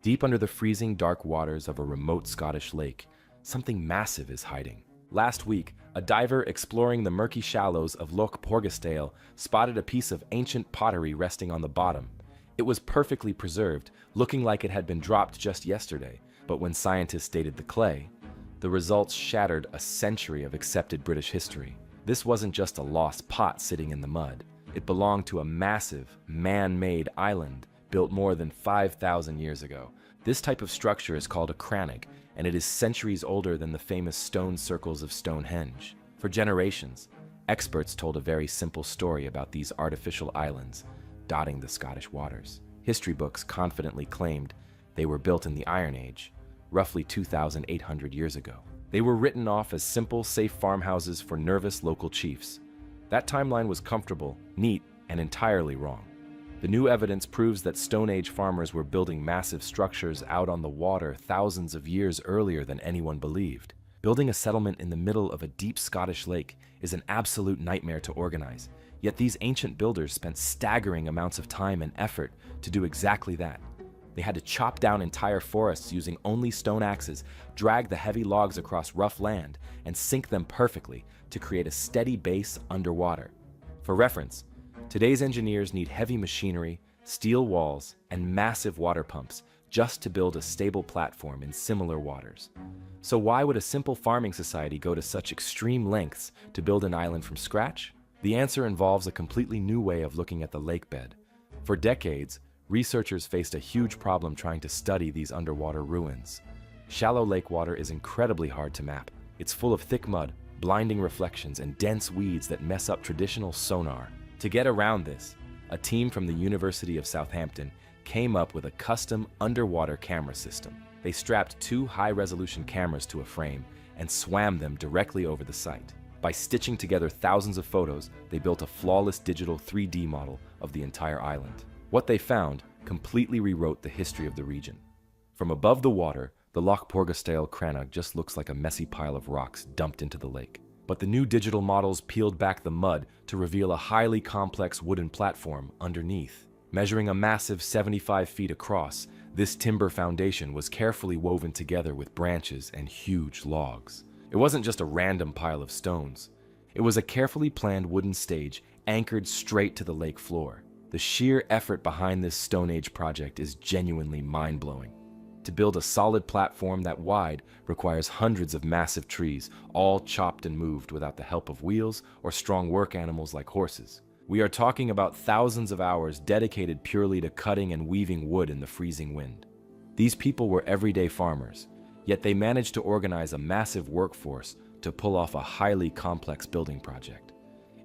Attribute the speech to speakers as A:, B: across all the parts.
A: Deep under the freezing dark waters of a remote Scottish lake, something massive is hiding. Last week, a diver exploring the murky shallows of Loch Porgastale spotted a piece of ancient pottery resting on the bottom. It was perfectly preserved, looking like it had been dropped just yesterday, but when scientists dated the clay, the results shattered a century of accepted British history. This wasn't just a lost pot sitting in the mud. It belonged to a massive, man-made island built more than 5,000 years ago. This type of structure is called a crannog, and it is centuries older than the famous stone circles of Stonehenge. For generations, experts told a very simple story about these artificial islands dotting the Scottish waters. History books confidently claimed they were built in the Iron Age, roughly 2,800 years ago. They were written off as simple, safe farmhouses for nervous local chiefs. That timeline was comfortable, neat, and entirely wrong. The new evidence proves that Stone Age farmers were building massive structures out on the water thousands of years earlier than anyone believed. Building a settlement in the middle of a deep Scottish lake is an absolute nightmare to organize, yet these ancient builders spent staggering amounts of time and effort to do exactly that. They had to chop down entire forests using only stone axes, drag the heavy logs across rough land, and sink them perfectly to create a steady base underwater. For reference, today's engineers need heavy machinery, steel walls, and massive water pumps just to build a stable platform in similar waters. So why would a simple farming society go to such extreme lengths to build an island from scratch? The answer involves a completely new way of looking at the lake bed. For decades, researchers faced a huge problem trying to study these underwater ruins. Shallow lake water is incredibly hard to map. It's full of thick mud, blinding reflections, and dense weeds that mess up traditional sonar. To get around this, a team from the University of Southampton came up with a custom underwater camera system. They strapped two high-resolution cameras to a frame and swam them directly over the site. By stitching together thousands of photos, they built a flawless digital 3D model of the entire island. What they found completely rewrote the history of the region. From above the water, the Loch Porgastale crannog just looks like a messy pile of rocks dumped into the lake. But the new digital models peeled back the mud to reveal a highly complex wooden platform underneath. Measuring a massive 75 feet across, this timber foundation was carefully woven together with branches and huge logs. It wasn't just a random pile of stones. It was a carefully planned wooden stage anchored straight to the lake floor. The sheer effort behind this Stone Age project is genuinely mind-blowing. To build a solid platform that wide requires hundreds of massive trees, all chopped and moved without the help of wheels or strong work animals like horses. We are talking about thousands of hours dedicated purely to cutting and weaving wood in the freezing wind. These people were everyday farmers, yet they managed to organize a massive workforce to pull off a highly complex building project.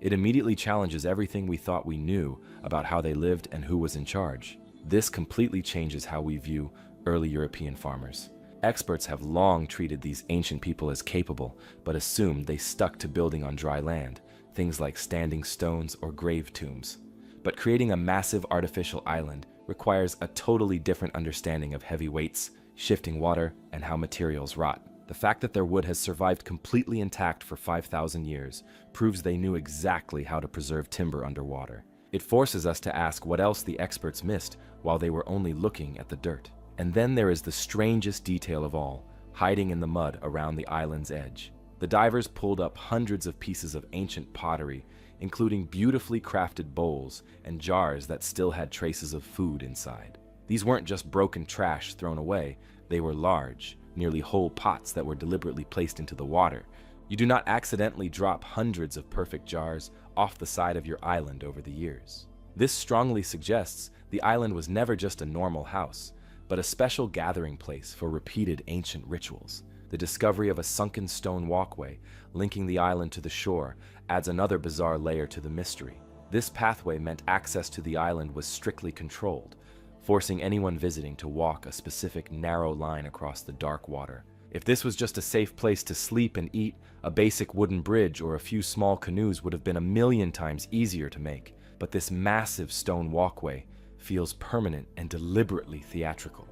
A: It immediately challenges everything we thought we knew about how they lived and who was in charge. This completely changes how we view early European farmers. Experts have long treated these ancient people as capable, but assumed they stuck to building on dry land, things like standing stones or grave tombs. But creating a massive artificial island requires a totally different understanding of heavy weights, shifting water, and how materials rot. The fact that their wood has survived completely intact for 5,000 years proves they knew exactly how to preserve timber underwater. It forces us to ask what else the experts missed while they were only looking at the dirt. And then there is the strangest detail of all, hiding in the mud around the island's edge. The divers pulled up hundreds of pieces of ancient pottery, including beautifully crafted bowls and jars that still had traces of food inside. These weren't just broken trash thrown away, they were large, nearly whole pots that were deliberately placed into the water. You do not accidentally drop hundreds of perfect jars off the side of your island over the years. This strongly suggests the island was never just a normal house, but a special gathering place for repeated ancient rituals. The discovery of a sunken stone walkway linking the island to the shore adds another bizarre layer to the mystery. This pathway meant access to the island was strictly controlled, forcing anyone visiting to walk a specific narrow line across the dark water. If this was just a safe place to sleep and eat, a basic wooden bridge or a few small canoes would have been a million times easier to make. But this massive stone walkway feels permanent and deliberately theatrical.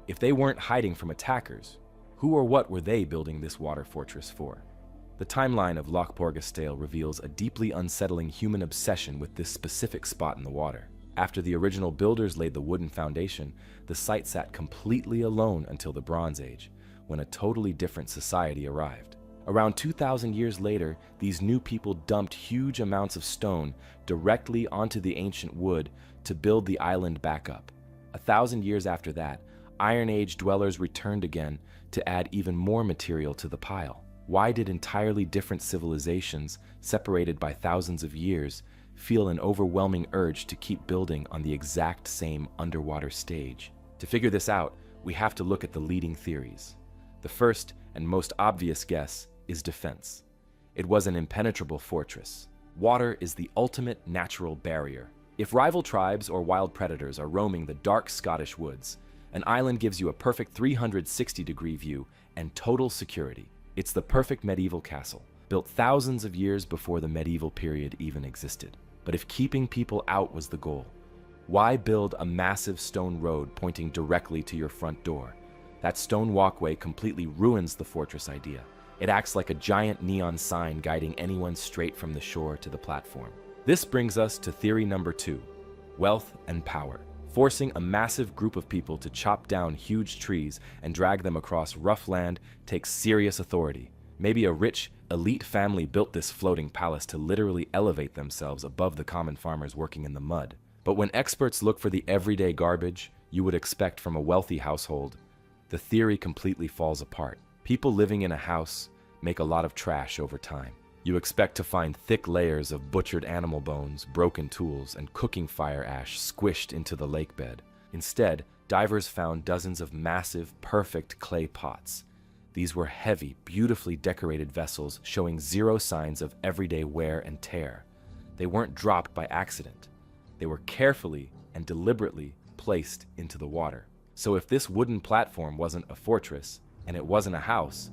A: If they weren't hiding from attackers, who or what were they building this water fortress for? The timeline of Loch Porgastale reveals a deeply unsettling human obsession with this specific spot in the water. After the original builders laid the wooden foundation, the site sat completely alone until the Bronze Age, when a totally different society arrived. Around 2,000 years later, these new people dumped huge amounts of stone directly onto the ancient wood to build the island back up. 1,000 years after that, Iron Age dwellers returned again to add even more material to the pile. Why did entirely different civilizations, separated by thousands of years, feel an overwhelming urge to keep building on the exact same underwater stage? To figure this out, we have to look at the leading theories. The first and most obvious guess is defense. It was an impenetrable fortress. Water is the ultimate natural barrier. If rival tribes or wild predators are roaming the dark Scottish woods, an island gives you a perfect 360-degree view and total security. It's the perfect medieval castle, built thousands of years before the medieval period even existed. But if keeping people out was the goal, why build a massive stone road pointing directly to your front door? That stone walkway completely ruins the fortress idea. It acts like a giant neon sign guiding anyone straight from the shore to the platform. This brings us to theory number 2, wealth and power. Forcing a massive group of people to chop down huge trees and drag them across rough land takes serious authority. Maybe a rich, elite family built this floating palace to literally elevate themselves above the common farmers working in the mud. But when experts look for the everyday garbage you would expect from a wealthy household, the theory completely falls apart. People living in a house make a lot of trash over time. You expect to find thick layers of butchered animal bones, broken tools, and cooking fire ash squished into the lake bed. Instead, divers found dozens of massive, perfect clay pots. These were heavy, beautifully decorated vessels showing zero signs of everyday wear and tear. They weren't dropped by accident. They were carefully and deliberately placed into the water. So if this wooden platform wasn't a fortress, and it wasn't a house,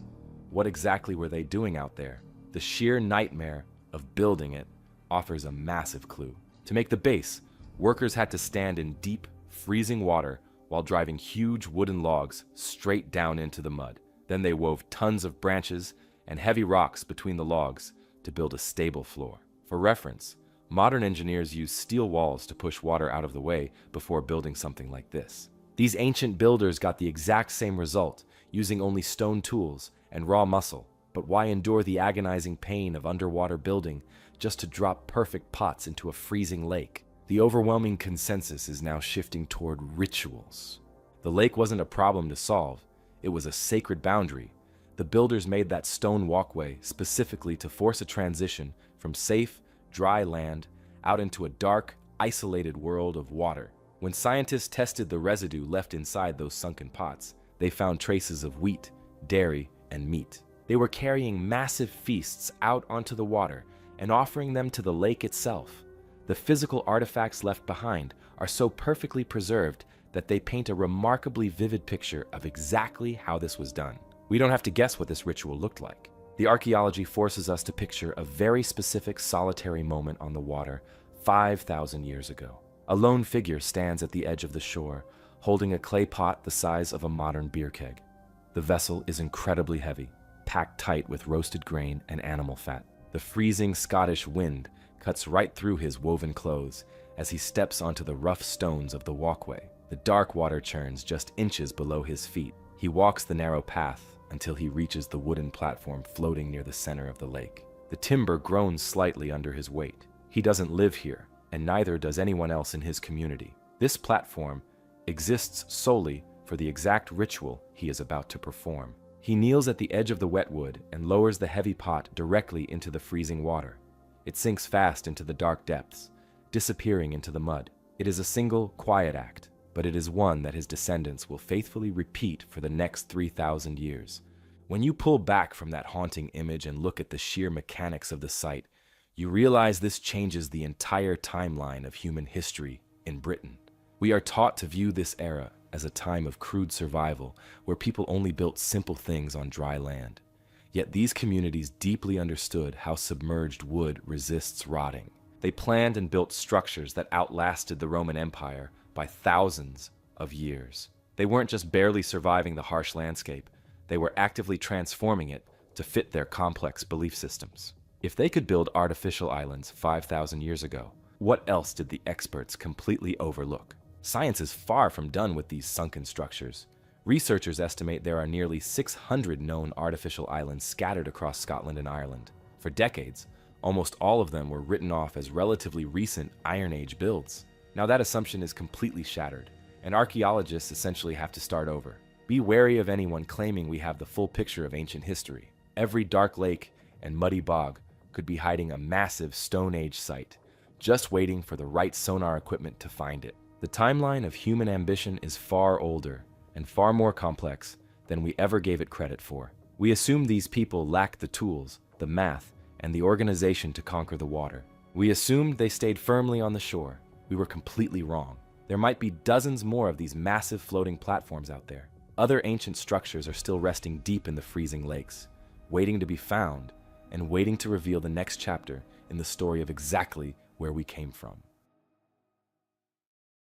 A: what exactly were they doing out there? The sheer nightmare of building it offers a massive clue. To make the base, workers had to stand in deep, freezing water while driving huge wooden logs straight down into the mud. Then they wove tons of branches and heavy rocks between the logs to build a stable floor. For reference, modern engineers use steel walls to push water out of the way before building something like this. These ancient builders got the exact same result, using only stone tools and raw muscle. But why endure the agonizing pain of underwater building just to drop perfect pots into a freezing lake? The overwhelming consensus is now shifting toward rituals. The lake wasn't a problem to solve, it was a sacred boundary. The builders made that stone walkway specifically to force a transition from safe, dry land out into a dark, isolated world of water. When scientists tested the residue left inside those sunken pots, they found traces of wheat, dairy, and meat. They were carrying massive feasts out onto the water and offering them to the lake itself. The physical artifacts left behind are so perfectly preserved that they paint a remarkably vivid picture of exactly how this was done. We don't have to guess what this ritual looked like. The archaeology forces us to picture a very specific solitary moment on the water 5,000 years ago. A lone figure stands at the edge of the shore, holding a clay pot the size of a modern beer keg. The vessel is incredibly heavy, packed tight with roasted grain and animal fat. The freezing Scottish wind cuts right through his woven clothes as he steps onto the rough stones of the walkway. The dark water churns just inches below his feet. He walks the narrow path until he reaches the wooden platform floating near the center of the lake. The timber groans slightly under his weight. He doesn't live here, and neither does anyone else in his community. This platform exists solely for the exact ritual he is about to perform. He kneels at the edge of the wetwood and lowers the heavy pot directly into the freezing water. It sinks fast into the dark depths, disappearing into the mud. It is a single, quiet act, but it is one that his descendants will faithfully repeat for the next 3,000 years. When you pull back from that haunting image and look at the sheer mechanics of the site, you realize this changes the entire timeline of human history in Britain. We are taught to view this era as a time of crude survival where people only built simple things on dry land. Yet these communities deeply understood how submerged wood resists rotting. They planned and built structures that outlasted the Roman Empire by thousands of years. They weren't just barely surviving the harsh landscape, they were actively transforming it to fit their complex belief systems. If they could build artificial islands 5,000 years ago, What else did the experts completely overlook? Science is far from done with these sunken structures. Researchers estimate there are nearly 600 known artificial islands scattered across Scotland and Ireland. For decades, almost all of them were written off as relatively recent Iron Age builds. Now that assumption is completely shattered, and archaeologists essentially have to start over. Be wary of anyone claiming we have the full picture of ancient history. Every dark lake and muddy bog could be hiding a massive Stone Age site, just waiting for the right sonar equipment to find it. The timeline of human ambition is far older and far more complex than we ever gave it credit for. We assumed these people lacked the tools, the math, and the organization to conquer the water. We assumed they stayed firmly on the shore. We were completely wrong. There might be dozens more of these massive floating platforms out there. Other ancient structures are still resting deep in the freezing lakes, waiting to be found and waiting to reveal the next chapter in the story of exactly where we came from.